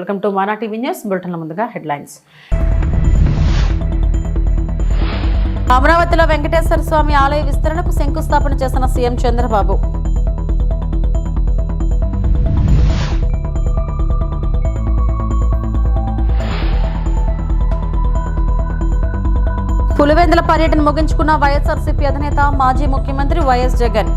Welcome to Mana TV news. బులెటిన్ల ముందుగా headlines. అమరావతిలో వెంకటేశ్వర స్వామి ఆలయ విస్తరణకు శంకుస్థాపన చేసిన సీఎం చంద్రబాబు. పులివెందుల పర్యటన ముగించుకున్న వైఎస్ఆర్సీపీ అధినేత మాజీ ముఖ్యమంత్రి వైఎస్ జగన్.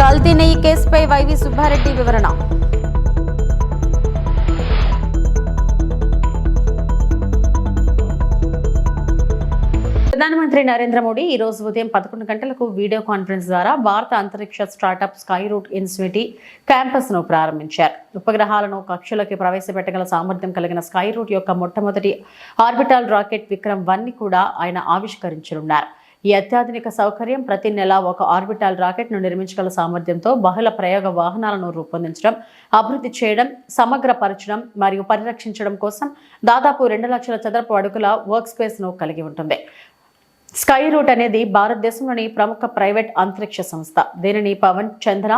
కల్తీ నెయ్యి కేసుపై వైవి సుబ్బారెడ్డి వివరణ. ప్రధానమంత్రి నరేంద్ర మోడీ ఈ రోజు ఉదయం 11 గంటలకు వీడియో కాన్ఫరెన్స్ ద్వారా భారత అంతరిక్ష startup Skyroot institute campus ను ప్రారంభించారు. ఉపగ్రహాలను కక్షలోకి ప్రవేశపెట్టగల సామర్థ్యం కలిగిన స్కై రూట్ యొక్క మొట్టమొదటి ఆర్బిటాల్ రాకెట్ విక్రమ్ 1 ని కూడా ఆయన ఆవిష్కరించనున్నారు. ఈ అత్యాధునిక సౌకర్యం ప్రతి నెల ఒక ఆర్బిటాల్ రాకెట్ ను నిర్మించగల సామర్థ్యంతో బహుళ ప్రయోగ వాహనాలను రూపొందించడం, అభివృద్ధి చేయడం, సమగ్రపరచడం మరియు పరిరక్షించడం కోసం దాదాపు 2 లక్షల చదరపు అడుగుల వర్క్ స్పేస్ ను కలిగి ఉంటుంది. స్కై రూట్ అనేది భారతదేశంలోని ప్రముఖ ప్రైవేట్ అంతరిక్ష సంస్థ. దీనిని పవన్ చంద్ర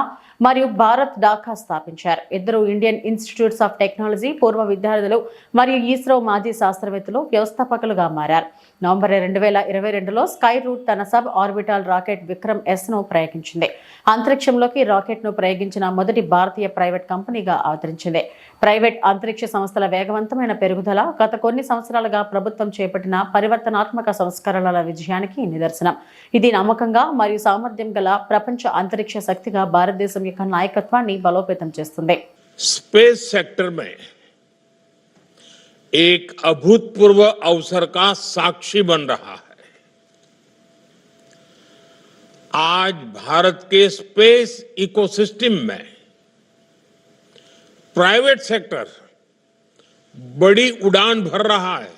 మరియు భారత్ డాకా స్థాపించారు. ఇద్దరు ఇండియన్ ఇన్స్టిట్యూట్స్ ఆఫ్ టెక్నాలజీ పూర్వ విద్యార్థులు మరియు ఇస్రో మాజీ శాస్త్రవేత్తలు వ్యవస్థాపకులుగా మారారు. నవంబర్ 2022లో స్కై రూట్ తన sub orbital rocket Vikram S ను ప్రయోగించింది. అంతరిక్షంలోకి రాకెట్ ను ప్రయోగించిన మొదటి భారతీయ ప్రైవేట్ కంపెనీగా అవతరించింది. ప్రైవేట్ అంతరిక్ష సంస్థల వేగవంతమైన పెరుగుదల గత కొన్ని సంవత్సరాలుగా ప్రభుత్వం చేపట్టిన పరివర్తనాత్మక సంస్కరణల విజయానికి నిదర్శనం. ఇది నమ్మకంగా మరియు సామర్థ్యం గల ప్రపంచ అంతరిక్ష శక్తిగా భారతదేశం యొక్క నాయకత్వాన్ని బలోపేతం చేస్తుంది. स्पेस सेक्टर में एक अभूतपूर्व अवसर का साक्षी बन रहा है. आज भारत के स्पेस इकोसिस्टम में प्राइवेट सेक्टर बड़ी उड़ान भर रहा है.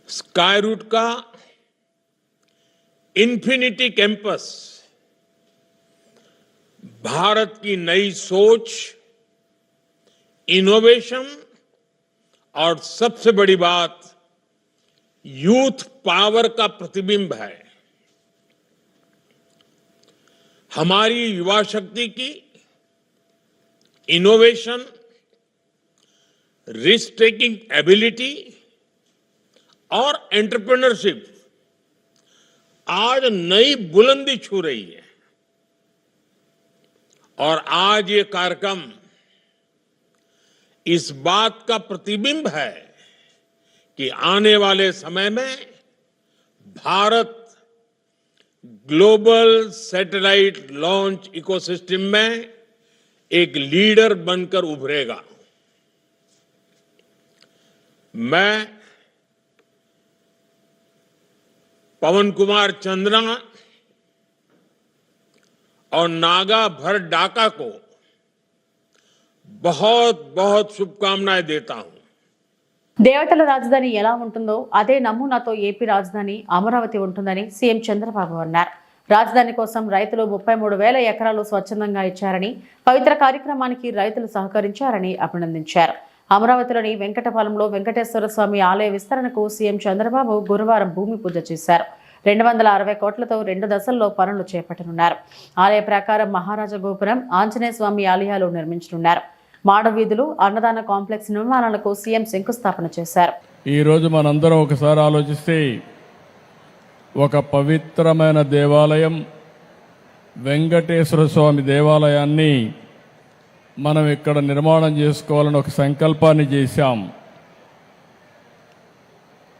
स्काई रूट का इन्फिनिटी कैंपस भारत की नई सोच, इनोवेशन और सबसे बड़ी बात यूथ पावर का प्रतिबिंब है. हमारी युवा शक्ति की इनोवेशन, रिस्क टेकिंग एबिलिटी और एंटरप्रेन्योरशिप आज नई बुलंदी छू रही है. और आज ये कार्यक्रम इस बात का प्रतिबिंब है कि आने वाले समय में Bharat global satellite launch ecosystem में एक लीडर बनकर उभरेगा. मैं पवन कुमार चंद्रा और नागा भर डाका को बहुत बहुत शुभकामनाएं देता हूं. దేవతల రాజధాని ఎలా ఉంటుందో అదే నమూనాతో ఏపీ రాజధాని అమరావతి ఉంటుందని సీఎం చంద్రబాబు అన్నారు. రాజధాని కోసం రైతులు 33,000 ఎకరాలు స్వచ్ఛందంగా ఇచ్చారని, పవిత్ర కార్యక్రమానికి రైతులు సహకరించారని అభినందించారు. అమరావతిలోని వెంకటపాలెంలో వెంకటేశ్వర స్వామి ఆలయ విస్తరణకు సీఎం చంద్రబాబు గురువారం భూమి పూజ చేశారు. 260 కోట్లతో 2 దశల్లో పనులు చేపట్టనున్నారు. ఆలయ ప్రకారం మహారాజా గోపురం, ఆంజనేయ స్వామి ఆలయాలు నిర్మించనున్నారు. మాడవీధులు, అన్నదాన కాంప్లెక్స్ నిర్మాణాలకు సీఎం శంకుస్థాపన చేశారు. ఈ రోజు మనందరం ఒకసారి ఆలోచిస్తే ఒక పవిత్రమైన దేవాలయం వెంకటేశ్వర స్వామి దేవాలయాన్ని మనం ఇక్కడ నిర్మాణం చేసుకోవాలని ఒక సంకల్పాన్ని చేశాం.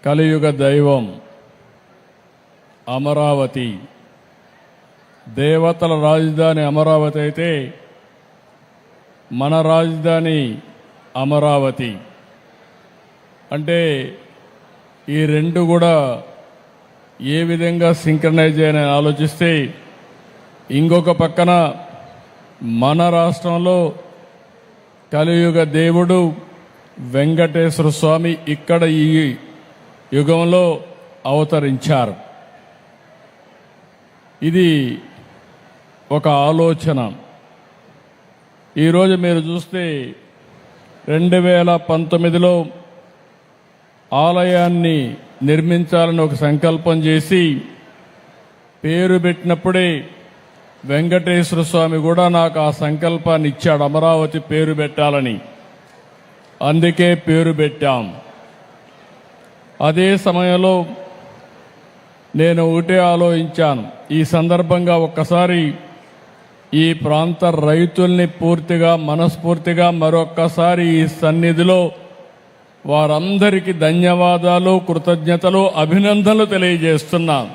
కలియుగ దైవం అమరావతి, దేవతల రాజధాని అమరావతి అయితే మన రాజధాని అమరావతి. అంటే ఈ రెండు కూడా ఏ విధంగా సింక్రనైజ్ అని ఆలోచిస్తే, ఇంకొక పక్కన మన రాష్ట్రంలో కలియుగ దేవుడు వెంకటేశ్వర స్వామి ఇక్కడ ఈ యుగంలో అవతరించారు. ఇది ఒక ఆలోచన. ఈరోజు మీరు చూస్తే 2019లో ఆలయాన్ని నిర్మించాలని ఒక సంకల్పం చేసి పేరు పెట్టినప్పుడే వెంకటేశ్వర స్వామి కూడా నాకు ఆ సంకల్పాన్ని ఇచ్చాడు, అమరావతి పేరు పెట్టాలని. అందుకే పేరు పెట్టాం. అదే సమయంలో నేను ఒకటే ఆలోచించాను, ఈ సందర్భంగా ఒక్కసారి ఈ ప్రాంత రైతుల్ని పూర్తిగా మనస్ఫూర్తిగా మరొక్కసారి ఈ సన్నిధిలో వారందరికీ ధన్యవాదాలు, కృతజ్ఞతలు, అభినందనలు తెలియజేస్తున్నాను.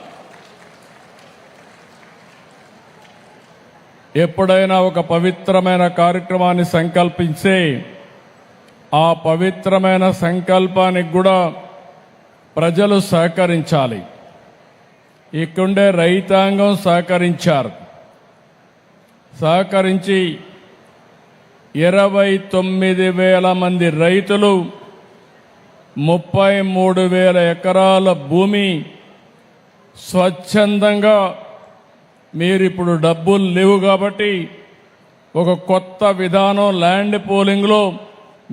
ఎప్పుడైనా ఒక పవిత్రమైన కార్యక్రమాన్ని సంకల్పిస్తే ఆ పవిత్రమైన సంకల్పానికి కూడా ప్రజలు సహకరించాలి. ఇక్కడే రైతాంగం సహకరించి 29,000 మంది రైతులు 33,000 ఎకరాల భూమి స్వచ్ఛందంగా, మీరిప్పుడు డబ్బులు లేవు కాబట్టి ఒక కొత్త విధానం ల్యాండ్ పోలింగ్లో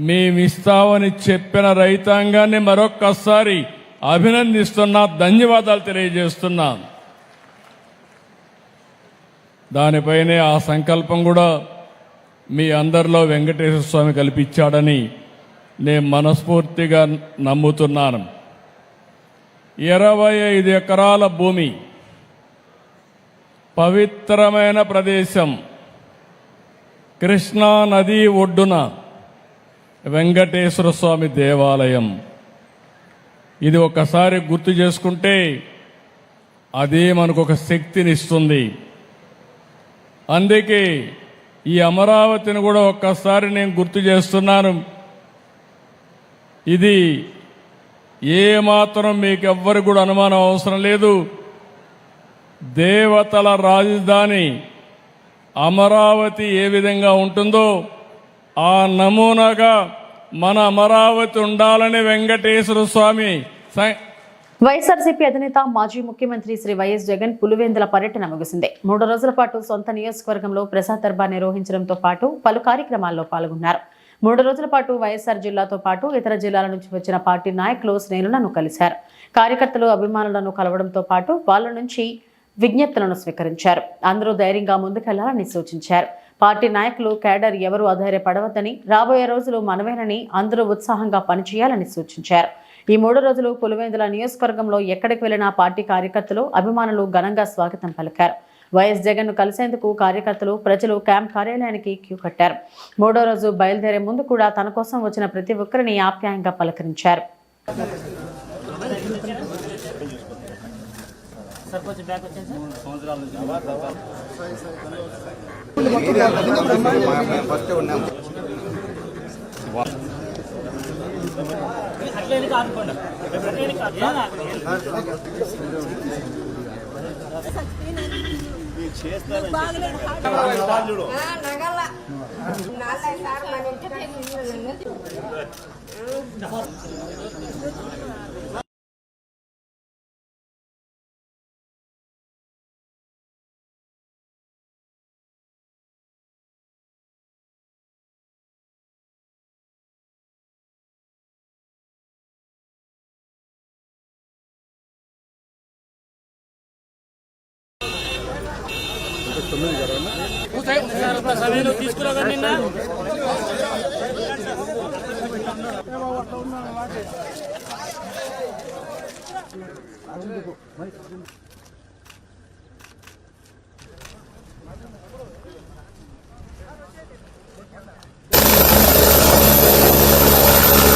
మేమిస్తామని చెప్పిన రైతాంగాన్ని మరొక్కసారి అభినందిస్తున్నా, ధన్యవాదాలు తెలియజేస్తున్నా. దానిపైనే ఆ సంకల్పం కూడా మీ అందరిలో వెంకటేశ్వర స్వామి కల్పించాడని నేను మనస్ఫూర్తిగా నమ్ముతున్నాను. 25 ఎకరాల భూమి, పవిత్రమైన ప్రదేశం, కృష్ణా నది ఒడ్డున వెంకటేశ్వర స్వామి దేవాలయం. ఇది ఒకసారి గుర్తు చేసుకుంటే అదే మనకు ఒక శక్తినిస్తుంది. అందుకే ఈ అమరావతిని కూడా ఒక్కసారి నేను గుర్తు చేస్తున్నాను. ఇది ఏమాత్రం మీకు ఎవ్వరికి కూడా అనుమానం అవసరం లేదు. దేవతల రాజధాని అమరావతి ఏ విధంగా ఉంటుందో ఆ నమూనాగా మన అమరావతి ఉండాలని వెంకటేశ్వర స్వామి. వైఎస్ఆర్సీపీ అధినేత మాజీ ముఖ్యమంత్రి శ్రీ వైఎస్ జగన్ పులివెందుల పర్యటన ముగిసింది. 3 రోజుల పాటు సొంత నియోజకవర్గంలో ప్రసాద్ దర్బార్ నిర్వహించడంతో పాటు పలు కార్యక్రమాల్లో పాల్గొన్నారు. 3 రోజుల పాటు వైఎస్ఆర్ జిల్లాతో పాటు ఇతర జిల్లాల నుంచి వచ్చిన పార్టీ నాయకులు, శ్రేణులను కలిశారు. కార్యకర్తలు, అభిమానులను కలవడంతో పాటు వాళ్ళ నుంచి విజ్ఞప్తులను స్వీకరించారు. అందరూ ధైర్యంగా ముందుకెళ్లాలని సూచించారు. పార్టీ నాయకులు, కేడర్ ఎవరూ అధైర్యపడవద్దని, రాబోయే రోజులు మనమేనని అందరూ ఉత్సాహంగా పనిచేయాలని సూచించారు. ఈ 3 రోజులు పులివెందుల నియోజకవర్గంలో ఎక్కడికి వెళ్లినా పార్టీ కార్యకర్తలు, అభిమానులు ఘనంగా స్వాగతం పలికారు. వైఎస్ జగన్ ను కలిసేందుకు కార్యకర్తలు, ప్రజలు క్యాంప్ కార్యాలయానికి క్యూ కట్టారు. 3వ రోజు బయలుదేరే ముందు కూడా తన కోసం వచ్చిన ప్రతి ఒక్కరిని ఆప్యాయంగా పలకరించారు.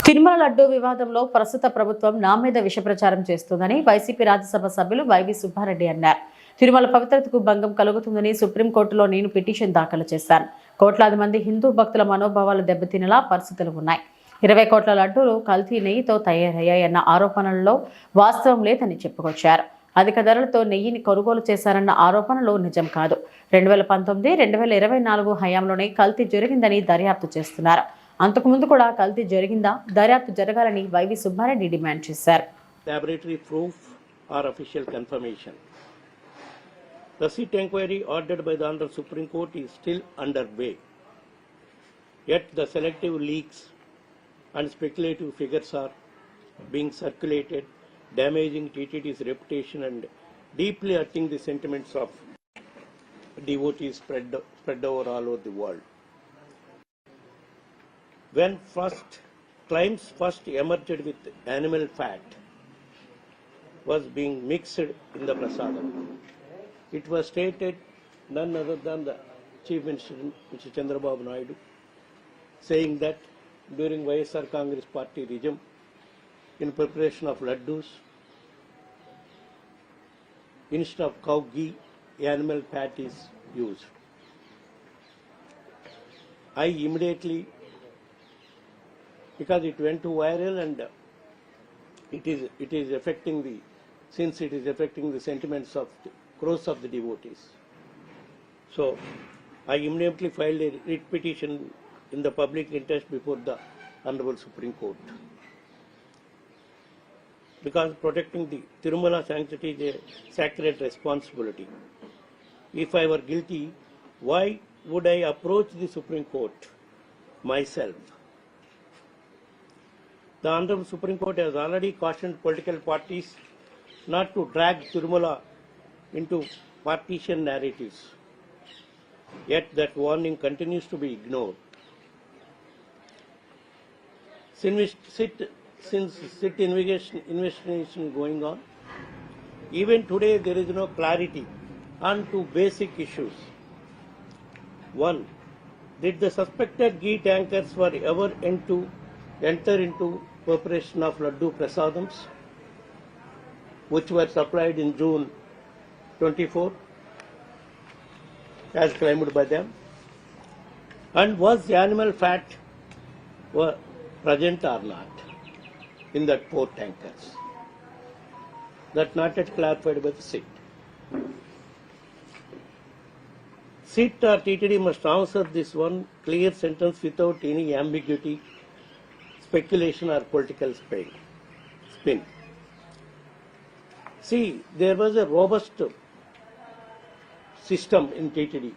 తిరుమల లడ్డూ వివాదంలో ప్రస్తుత ప్రభుత్వం నా మీద విష ప్రచారం చేస్తుందని వైసీపీ రాజ్యసభ సభ్యులు వైవి సుబ్బారెడ్డి అన్నారు. తిరుమల పవిత్రతకు భంగం కలుగుతుందని సుప్రీంకోర్టులో నేను పిటిషన్ దాఖలు చేశాను. కోట్లాది మంది హిందూ భక్తుల మనోభావాలు దెబ్బతినేలా పరిస్థితులు ఉన్నాయి. 20 కోట్ల లడ్డూలు కల్తీ నెయ్యితో తయారయ్యాయన్న ఆరోపణలలో వాస్తవం లేదని చెప్పుకొచ్చారు. అధిక ధరలతో నెయ్యిని కొనుగోలు చేశారన్న ఆరోపణలు నిజం కాదు. 2019-2024 హయాంలోనే కల్తీ జరిగిందని దర్యాప్తు చేస్తున్నారు. అంతకుముందు కూడా కల్తీ జరిగిందా, దర్యాప్తు జరగాలని వైవి సుబ్బారెడ్డి డిమాండ్ చేశారు. Laboratory proof or official confirmation. The SIT inquiry ordered by the Honorable Supreme Court is still underway. Yet the selective leaks and speculative figures are being circulated, damaging TTD's reputation and deeply hurting the sentiments of devotees spread over all over the world. When claims first emerged with animal fat was being mixed in the prasadam, it was stated none other than the Chief Minister, Mr. Chandrababu Naidu, saying that during YSR Congress Party regime, in preparation of laddus, instead of cow ghee, animal fat is used. I immediately, because it went to viral and it is affecting the sentiments of the crores of the devotees. So I immediately filed a writ petition in the public interest before the Honorable Supreme Court. Because protecting the Tirumala sanctity is a sacred responsibility. If I were guilty, why would I approach the Supreme Court myself? The Honorable Supreme Court has already cautioned political parties not to drag Tirumala into partisan narratives. Yet that warning continues to be ignored. Since SIT investigation is going on, even today there is no clarity on two basic issues. One, did the suspected ghee tankers were ever enter into preparation of laddu prasadams, which were supplied in June 24, as claimed by them? And was the animal fat were present or not in that 4 tankers? That not yet clarified by the SIT. SIT or TTD must answer this one clear sentence without any ambiguity, speculation or political spin. See, there was a robust system in TTD,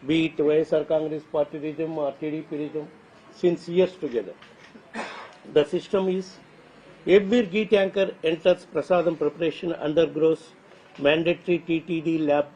be it YSR Congress Party regime or TDP regime, since years together. The system is every ghee tanker enters prasadam preparation undergoes mandatory TTD lab.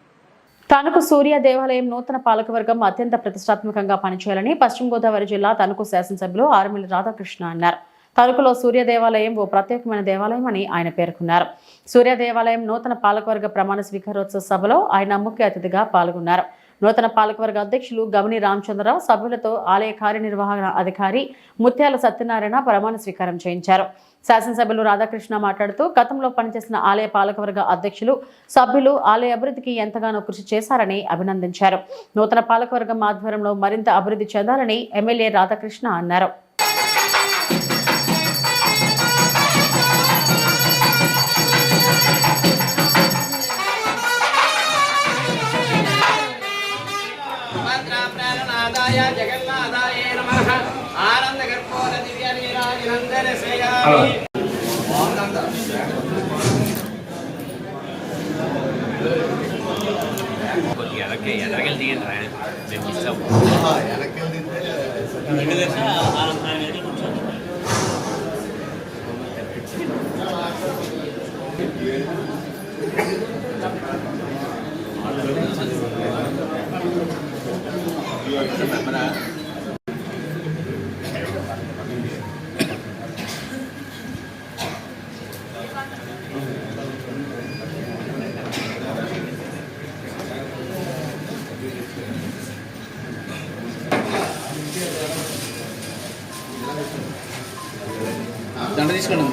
Tanuku Surya దేవాలయం నూతన పాలకవర్గం అత్యంత ప్రతిష్టాత్మకంగా పనిచేయాలని పశ్చిమ గోదావరి జిల్లా తణుకు శాసనసభ్యులు ఆర్మిల్లి రాధాకృష్ణ అన్నారు. తణుకులో సూర్య దేవాలయం ఓ ప్రత్యేకమైన దేవాలయం అని ఆయన పేర్కొన్నారు. సూర్య దేవాలయం నూతన పాలకవర్గ ప్రమాణ స్వీకారోత్సవ సభలో ఆయన ముఖ్య అతిథిగా పాల్గొన్నారు. నూతన పాలకవర్గ అధ్యక్షులు గమని రామచంద్రరావు సభ్యులతో ఆలయ కార్యనిర్వహణ అధికారి ముత్యాల సత్యనారాయణ ప్రమాణ స్వీకారం చేయించారు. శాసనసభ్యులు రాధాకృష్ణ మాట్లాడుతూ గతంలో పనిచేసిన ఆలయ పాలకవర్గ అధ్యక్షులు సభ్యులు ఆలయ అభివృద్ధికి ఎంతగానో కృషి చేశారని అభినందించారు. నూతన పాలకవర్గం ఆధ్వర్యంలో మరింత అభివృద్ధి చెందాలని ఎమ్మెల్యే రాధాకృష్ణ అన్నారు. జగన్నాథాయ నమః. ఆనంద కర్పూర దివ్య నీరాజనందన శ్రేయామి. ఎలాగెళ్ళి దిగండి మేము మిస్ దండ తీసుకోండి.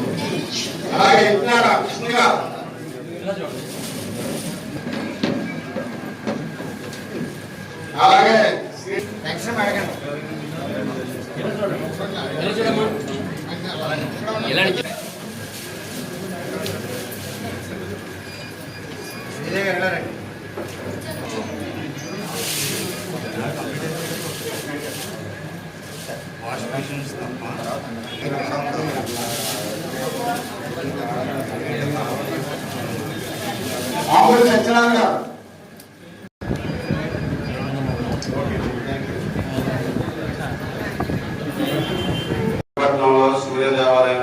పట్టణంలో సూర్య దేవాలయం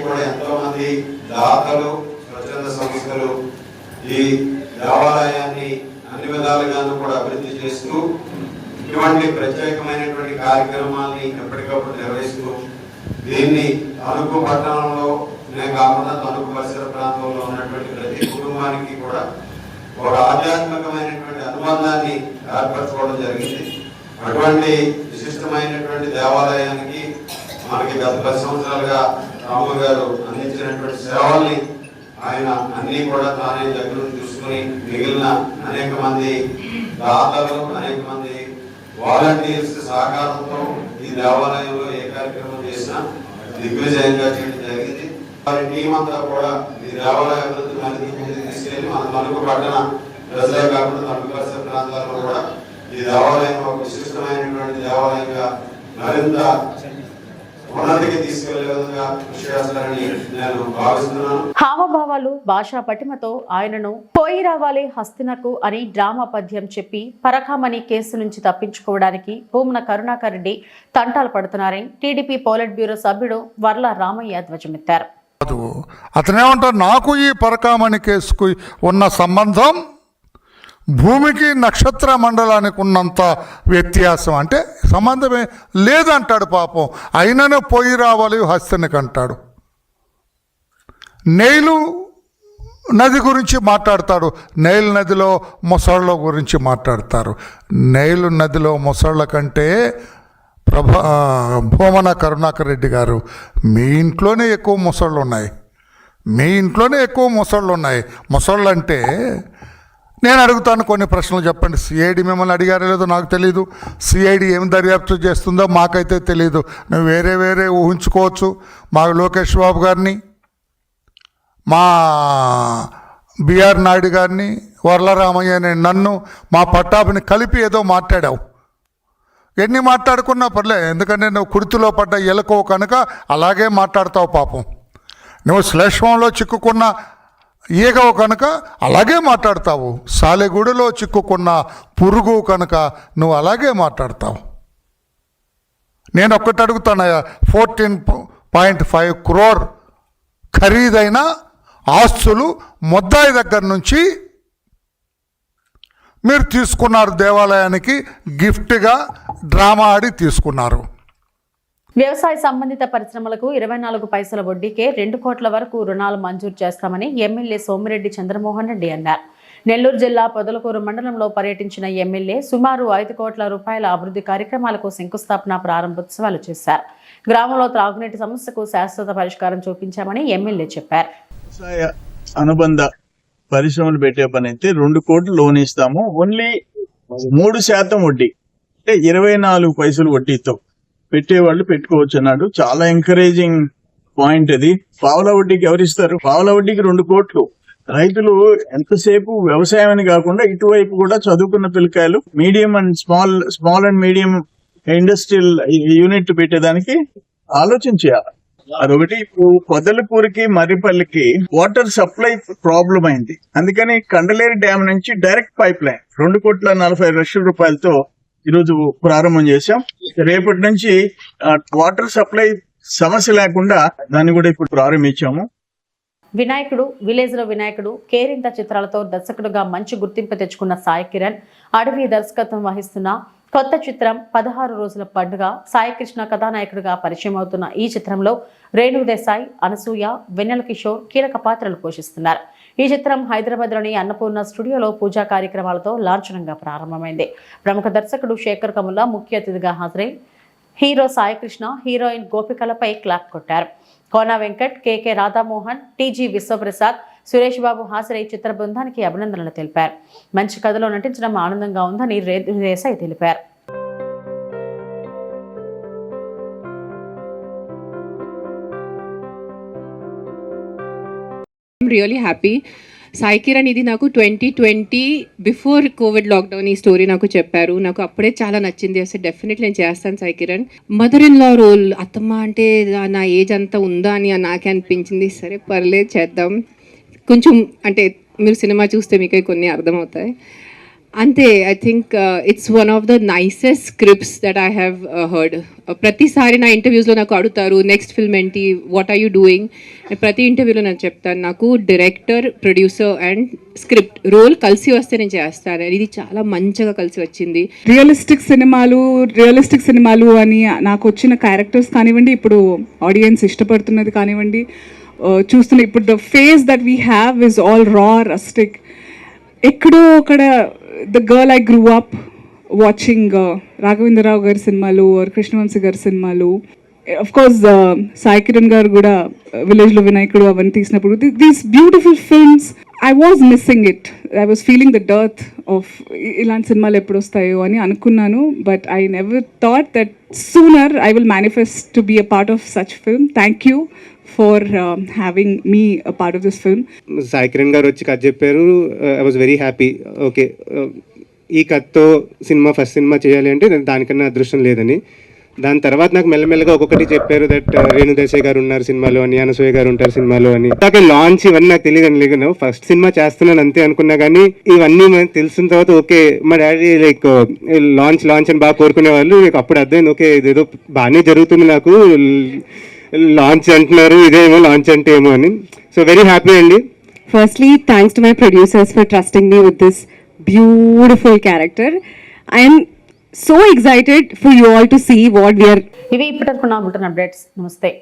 కూడా ఎంతో మంది దాతలు, స్వచ్ఛంద సంస్థలు ఈ దేవాలయాన్ని అన్ని విధాలుగాను కూడా అభివృద్ధి చేస్తూ ఇటువంటి ప్రత్యేకమైనటువంటి కార్యక్రమాల్ని ఎప్పటికప్పుడు నిర్వహిస్తూ దీన్ని తణుకు పట్టణంలోనే కాకుండా తణుకు పరిసర ప్రాంతంలో ఉన్నటువంటి ప్రతి కుటుంబానికి కూడా ఒక ఆధ్యాత్మికమైనటువంటి అనుబంధాన్ని ఏర్పరచుకోవడం జరిగింది. అటువంటి విశిష్టమైనటువంటి దేవాలయానికి మనకి గత 10 సంవత్సరాలుగా రాము గారు అందించినటువంటి సేవల్ని ఆయన అన్ని కూడా తానే దగ్గర నుంచి చూసుకుని మిగిలిన అనేక మంది దాతలు, అనేక మంది వాలంటీర్స్ సహకారంతో ఈ దేవాలయంలో ఏ కార్యక్రమం చేసినా దిగ్విజయంగా చేయడం జరిగింది. వారి టీం అంతా కూడా ఈ దేవాలయ అభివృద్ధి ముందుకు తీసుకెళ్లి మన తణుకు పట్టణ ప్రజలే కాకుండా తణుకు పరిసర ప్రాంతాల్లో కూడా ఈ దేవాలయం ఒక విశిష్టమైనటువంటి దేవాలయంగా మరింత ఉన్నతికి తీసుకెళ్లే విధంగా కృషి చేస్తారని నేను భావిస్తున్నాను. హావభావాలు, భాషా పటిమతో ఆయనను పోయి రావాలి హస్తినకు అని డ్రామా పద్యం చెప్పి పరకామణి కేసు నుంచి తప్పించుకోవడానికి భూమన కరుణాకర్ రెడ్డి తంటాలు పడుతున్నారని టీడీపీ పోలిట్ బ్యూరో సభ్యుడు వర్ల రామయ్య ధ్వజమెత్తారు. అతనేమంటారు, నాకు ఈ పరకామణి కేసుకు ఉన్న సంబంధం భూమికి నక్షత్ర మండలానికి ఉన్నంత వ్యత్యాసం, అంటే సంబంధమే లేదంటాడు. పాపం అయిననే పోయి రావాలి హస్తినికి అంటాడు. నైలు నది గురించి మాట్లాడతాడు, నైలు నదిలో మొసళ్ళ గురించి మాట్లాడతారు. నైలు నదిలో మొసళ్ళ కంటే భూమన కరుణాకర్ రెడ్డి గారు మీ ఇంట్లోనే ఎక్కువ మొసళ్ళు ఉన్నాయి, మీ ఇంట్లోనే ఎక్కువ మొసళ్ళు ఉన్నాయి. మొసళ్ళు అంటే నేను అడుగుతాను, కొన్ని ప్రశ్నలు చెప్పండి. సిఐడి మిమ్మల్ని అడిగారో లేదో నాకు తెలీదు. సిఐడి ఏం దర్యాప్తు చేస్తుందో మాకైతే తెలీదు. నువ్వు వేరే ఊహించుకోవచ్చు. మా లోకేష్ బాబు గారిని, మా బిఆర్ నాయుడు గారిని, వర్లరామయ్య అనే నన్ను, మా పట్టాభిని కలిపి ఏదో మాట్లాడావు. ఎన్ని మాట్లాడుకున్నా పర్లేదు, ఎందుకంటే నువ్వు కుర్తిలో పడ్డ ఎలకో కనుక అలాగే మాట్లాడతావు. పాపం నువ్వు శ్లేష్మంలో చిక్కుకున్న ఈగవు కనుక అలాగే మాట్లాడతావు. సాలెగూడలో చిక్కుకున్న పురుగు కనుక నువ్వు అలాగే మాట్లాడతావు. నేను ఒక్కటి అడుగుతానయ్యా, 14.5 crore ఖరీదైన ఆస్తులు ముద్దాయి దగ్గర నుంచి మీరు తీసుకున్నారు, దేవాలయానికి గిఫ్ట్గా డ్రామా ఆడి తీసుకున్నారు. వ్యవసాయ సంబంధిత పరిశ్రమలకు 24 పైసల వడ్డీకే 2 కోట్ల వరకు రుణాలు మంజూరు చేస్తామని ఎమ్మెల్యే సోమిరెడ్డి చంద్రమోహన్ రెడ్డి అన్నారు. నెల్లూరు జిల్లా పొదలకూరు మండలంలో పర్యటించిన ఎమ్మెల్యే సుమారు 5 కోట్ల రూపాయల అభివృద్ధి కార్యక్రమాలకు శంకుస్థాపన, ప్రారంభోత్సవాలు చేశారు. గ్రామంలో త్రాగునీటి సమస్యకు శాశ్వత పరిష్కారం చూపించామని ఎమ్మెల్యే చెప్పారు. వ్యవసాయ అనుబంధ పరిశ్రమలు పెట్టే పని అయితే 2 కోట్లు లోన్ ఇస్తాము. ఓన్లీ 3% వడ్డీ, అంటే 24 పైసలు వడ్డీతో పెట్టేవాళ్ళు పెట్టుకోవచ్చు అన్నాడు. చాలా ఎంకరేజింగ్ పాయింట్ అది. పావుల వడ్డీకి ఎవరిస్తారు? పావుల వడ్డీకి 2 కోట్లు. రైతులు ఎంతసేపు వ్యవసాయం అని కాకుండా ఇటువైపు కూడా చదువుకున్న పిల్లకాయలు medium and small and medium industrial unit పెట్టేదానికి ఆలోచన చేయాలి. అదొకటి. పొదలకూరుకి మర్రిపల్లికి వాటర్ సప్లై ప్రాబ్లం అయింది. అందుకని కండలేరు డ్యామ్ నుంచి డైరెక్ట్ పైప్ లైన్ 2,40,00,000 రూపాయలతో ఈరోజు ప్రారంభం చేశాం. రేపటి నుంచి వాటర్ సప్లై సమస్య లేకుండా దాన్ని కూడా ఇప్పుడు ప్రారంభించాము. వినాయకుడు, విలేజ్ లో వినాయకుడు, కేరింత చిత్రాలతో దర్శకుడుగా మంచి గుర్తింపు తెచ్చుకున్న సాయి కిరణ్ అడవి దర్శకత్వం వహిస్తున్న కొత్త చిత్రం 16 రోజుల పండుగ. సాయికృష్ణ కథానాయకుడిగా పరిచయం అవుతున్న ఈ చిత్రంలో రేణు దేశాయ్, అనసూయ, వెన్నెల కిషోర్ కీలక పాత్రలు పోషిస్తున్నారు. ఈ చిత్రం హైదరాబాద్లోని అన్నపూర్ణ స్టూడియోలో పూజా కార్యక్రమాలతో లాంఛనంగా ప్రారంభమైంది. ప్రముఖ దర్శకుడు శేఖర్ కముల్లా ముఖ్య అతిథిగా హాజరై హీరో సాయికృష్ణ, హీరోయిన్ గోపికలపై క్లాప్ కొట్టారు. కోనా వెంకట్, కేకే రాధామోహన్, టీజీ విశ్వప్రసాద్, సురేష్ బాబు హాజరై చిత్ర బృందానికి అభినందనలు తెలిపారు. మంచి కథలో నటించడం ఆనందంగా ఉందని రేణు దేశాయ్ తెలిపారు. Really happy. సాయి కిరణ్ ఇది నాకు 2020 బిఫోర్ కోవిడ్ లాక్డౌన్ ఈ స్టోరీ నాకు చెప్పారు. నాకు అప్పుడే చాలా నచ్చింది. అసలు డెఫినెట్లీ నేను చేస్తాను Sai Kiran. Mother in law role, అత్తమ్మ అంటే నా ఏజ్ అంతా ఉందా అని నాకే అనిపించింది. సరే పర్లేదు చేద్దాం. కొంచెం అంటే మీరు సినిమా చూస్తే మీకు కొన్ని అర్థమవుతాయి. అంతే I think it's one of the nicest scripts that I have heard. ప్రతిసారి నా ఇంటర్వ్యూస్లో నాకు అడుగుతారు నెక్స్ట్ ఫిల్మ్ ఏంటి, వాట్ ఆర్ యూ డూయింగ్. ప్రతి ఇంటర్వ్యూలో నేను చెప్తాను నాకు director, producer and script role కలిసి వస్తే నేను చేస్తాను. ఇది చాలా మంచిగా కలిసి వచ్చింది. రియలిస్టిక్ సినిమాలు అని నాకు వచ్చిన క్యారెక్టర్స్ కానివ్వండి, ఇప్పుడు ఆడియన్స్ ఇష్టపడుతున్నది కానివ్వండి, చూస్తున్న ఇప్పుడు the face that we have is all రా, రస్టిక్. ఎక్కడో అక్కడ the girl I grew up watching Raghavendra Rao గారి సినిమాలు ఆర్ కృష్ణవంశీ గారి సినిమాలు, అఫ్ కోర్స్ సాయి కిరణ్ గారు కూడా విలేజ్లో వినాయకుడు అవన్నీ తీసినప్పుడు these beautiful films I was missing it. I was feeling the dearth of ఇలాంటి సినిమాలు ఎప్పుడు వస్తాయో అని అనుకున్నాను. But I never thought that sooner I will manifest to be a part of such film. Thank you for having me a part of this film. Sai Kiran garu వచ్చి కథ చెప్పారు. I was very happy. Okay, ఈ కథతో first cinema చేయాలి అంటే దానికన్నా అదృష్టం లేదని. దాని తర్వాత నాకు మెల్లమెల్లగా ఒక్కొక్కటి చెప్పారు దట్ రేణు దేశాయ్ గారు ఉన్నారు సినిమాలో అని, అనసూయ గారు ఉంటారు సినిమాలో అని. నాకు లాంచ్ ఇవన్నీ నాకు తెలియదు. ఫస్ట్ సినిమా చేస్తున్నాను అంతే అనుకున్నా, కానీ ఇవన్నీ మనకు తెలిసిన తర్వాత ఓకే మా డాడీ లైక్ లాంచ్ అని బాగా కోరుకునే వాళ్ళు. అప్పుడు అర్థమైంది ఓకే ఇదేదో బాగానే జరుగుతుంది, నాకు లాంచ్ అంటున్నారు, ఇదేమో లాంచ్ అంటే ఏమో అని. సో వెరీ హ్యాపీ అండి. Firstly, thanks to my producers for trusting me with this beautiful character. I am so excited for you all to see what we are. ఇవి ఇప్పటివరకు నా బులెటిన్ అప్డేట్స్. నమస్తే.